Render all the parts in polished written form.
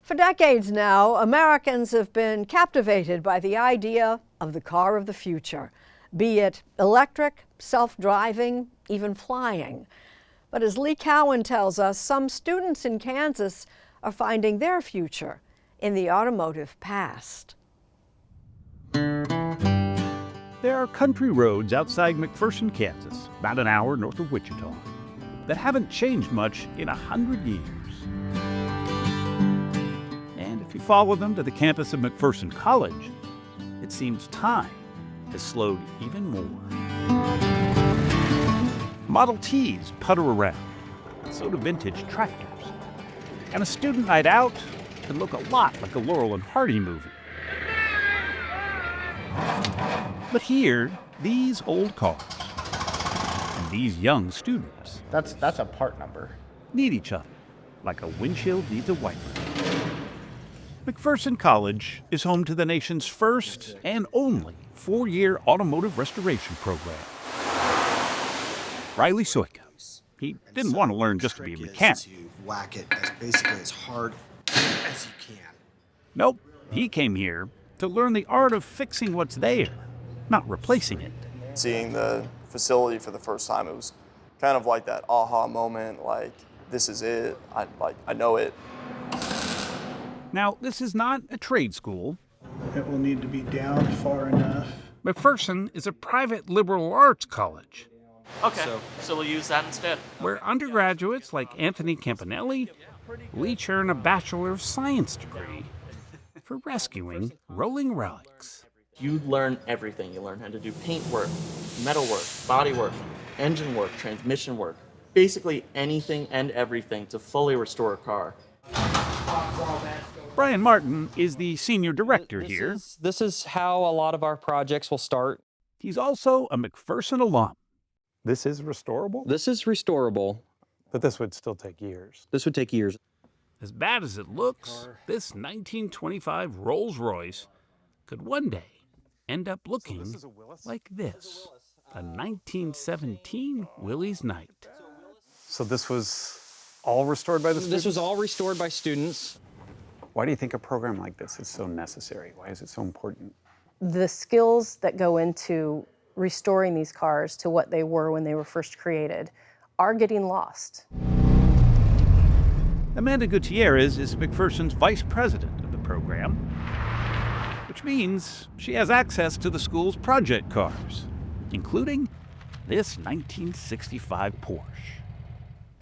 For decades now, Americans have been captivated by the idea of the car of the future, be it electric, self-driving, even flying. But as Lee Cowan tells us, some students in Kansas are finding their future in the automotive past. There are country roads outside McPherson, Kansas, about an hour north of Wichita, that haven't changed much in 100 years. And if you follow them to the campus of McPherson College, it seems time has slowed even more. Model Ts putter around, so do vintage tractors. And a student night out can look a lot like a Laurel and Hardy movie. But here, these old cars and these young students, That's a part number. need each other like a windshield needs a wiper. McPherson College is home to the nation's first and only 4-year automotive restoration program. Riley Soika. He didn't want to learn just to be a mechanic. You whack it as basically as hard as you can. Nope, he came here to learn the art of fixing what's there, not replacing it. Seeing the facility for the first time, it was kind of like that aha moment, like, this is it, I know it. Now, this is not a trade school. It will need to be down far enough. McPherson is a private liberal arts college Okay, so we'll use that instead. where undergraduates like Anthony Campanelli will each earn a Bachelor of Science degree for rescuing rolling relics. You learn everything. You learn how to do paint work, metal work, body work, engine work, transmission work, basically anything and everything to fully restore a car. Brian Martin is the senior director here. This is how a lot of our projects will start. He's also a McPherson alum. This is restorable, This is restorable. but this would still take years. This would take years. As bad as it looks, this 1925 Rolls-Royce could one day end up looking like this, a 1917 Willys Knight. So this was all restored by the students? This was all restored by students. Why do you think a program like this is so necessary? Why is it so important? The skills that go into restoring these cars to what they were when they were first created are getting lost. Amanda Gutierrez is McPherson's vice president of the program, which means she has access to the school's project cars, including this 1965 Porsche.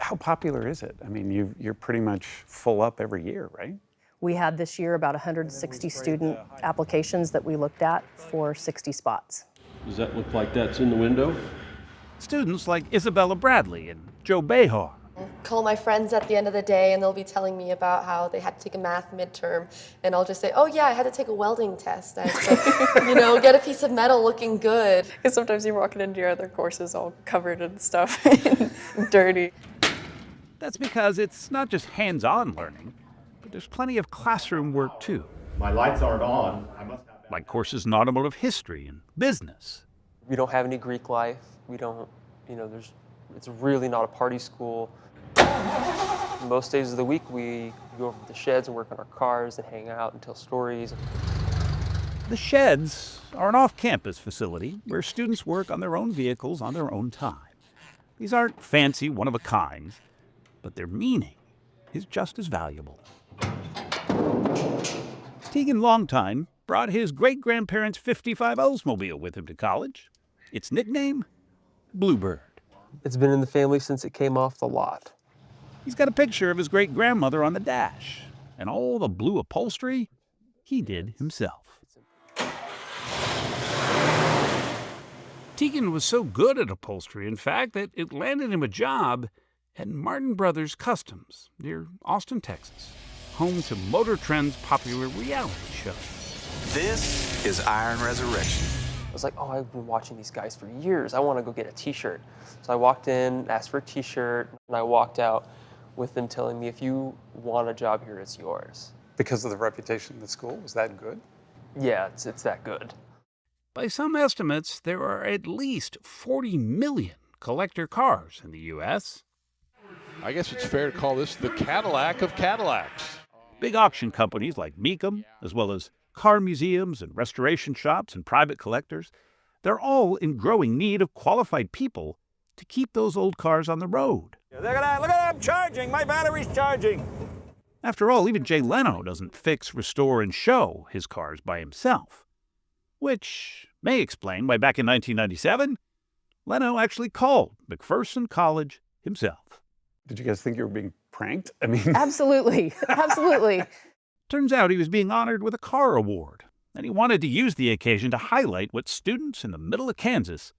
How popular is it? I mean, you're pretty much full up every year, right? We had this year about 160 student applications that we looked at for 60 spots. Does that look like that's in the window? Students like Isabella Bradley and Joe Behar. Call my friends at the end of the day and they'll be telling me about how they had to take a math midterm, and I'll just say, oh yeah, I had to take a welding test. I had to, get a piece of metal looking good. Because sometimes you're walking into your other courses all covered in stuff and dirty. That's because it's not just hands-on learning, but there's plenty of classroom work too. My lights aren't on. I must have that. Like courses in automotive history and business. We don't have any Greek life. We don't, it's really not a party school. Most days of the week, we go over to the sheds and work on our cars and hang out and tell stories. The sheds are an off-campus facility where students work on their own vehicles on their own time. These aren't fancy, one-of-a-kinds, but their meaning is just as valuable. Tegan Longtime brought his great-grandparents' 55 Oldsmobile with him to college. Its nickname? Bluebird. It's been in the family since it came off the lot. He's got a picture of his great-grandmother on the dash, and all the blue upholstery he did himself. Tegan was so good at upholstery, in fact, that it landed him a job at Martin Brothers Customs near Austin, Texas, home to Motor Trend's popular reality show. This is Iron Resurrection. I was like, oh, I've been watching these guys for years. I want to go get a t-shirt. So I walked in, asked for a t-shirt, and I walked out with them telling me, if you want a job here, it's yours. Because of the reputation of the school? Was that good? Yeah, it's that good. By some estimates, there are at least 40 million collector cars in the U.S. I guess it's fair to call this the Cadillac of Cadillacs. Big auction companies like Mecum, as well as car museums and restoration shops and private collectors, they're all in growing need of qualified people to keep those old cars on the road. Look at that, I'm charging, my battery's charging. After all, even Jay Leno doesn't fix, restore, and show his cars by himself. Which may explain why back in 1997, Leno actually called McPherson College himself. Did you guys think you were being pranked? I mean, Absolutely, absolutely. Turns out he was being honored with a car award, and he wanted to use the occasion to highlight what students in the middle of Kansas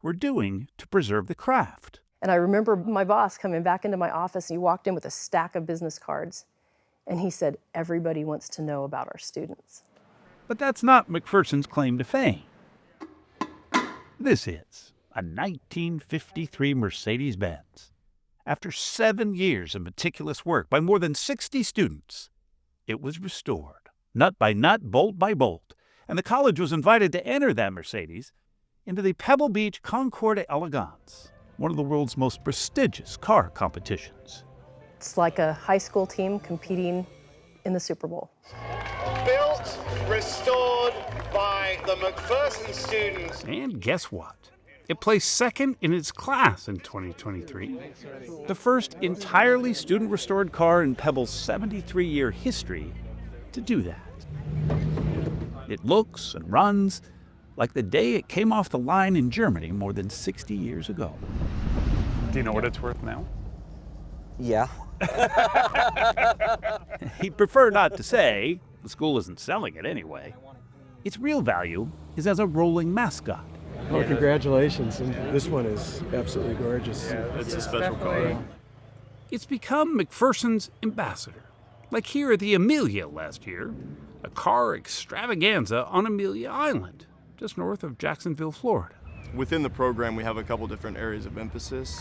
were doing to preserve the craft. And I remember my boss coming back into my office, and he walked in with a stack of business cards. And he said, everybody wants to know about our students. But that's not McPherson's claim to fame. This is a 1953 Mercedes-Benz. After 7 years of meticulous work by more than 60 students, it was restored, nut by nut, bolt by bolt, and the college was invited to enter that Mercedes into the Pebble Beach Concours d'Elegance, one of the world's most prestigious car competitions. It's like a high school team competing in the Super Bowl. Built, restored by the McPherson students. And guess what? It placed second in its class in 2023. The first entirely student-restored car in Pebble's 73-year history to do that. It looks and runs like the day it came off the line in Germany more than 60 years ago. do you know what it's worth now? Yeah. He'd prefer not to say. The school isn't selling it anyway. Its real value is as a rolling mascot. Oh, congratulations. And this one is absolutely gorgeous. Yeah, it's a special car. It's become McPherson's ambassador. Like here at the Amelia last year, a car extravaganza on Amelia Island, just north of Jacksonville, Florida. Within the program, we have a couple different areas of emphasis.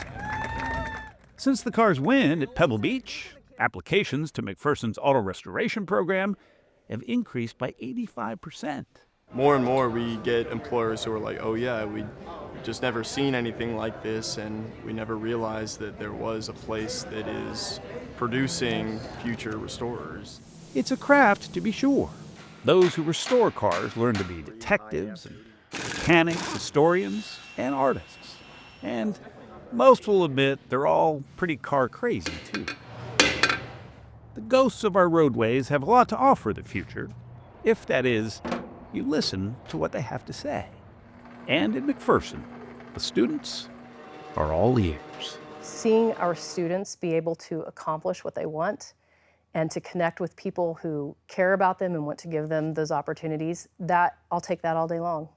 Since the car's win at Pebble Beach, applications to McPherson's auto restoration program have increased by 85%. More and more, we get employers who are like, oh yeah, we just never seen anything like this, and we never realized that there was a place that is producing future restorers. It's a craft, to be sure. Those who restore cars learn to be detectives and mechanics, historians, and artists. And most will admit they're all pretty car crazy, too. The ghosts of our roadways have a lot to offer the future, if, that is, you listen to what they have to say. And in McPherson, the students are all ears. Seeing our students be able to accomplish what they want and to connect with people who care about them and want to give them those opportunities, I'll take that all day long.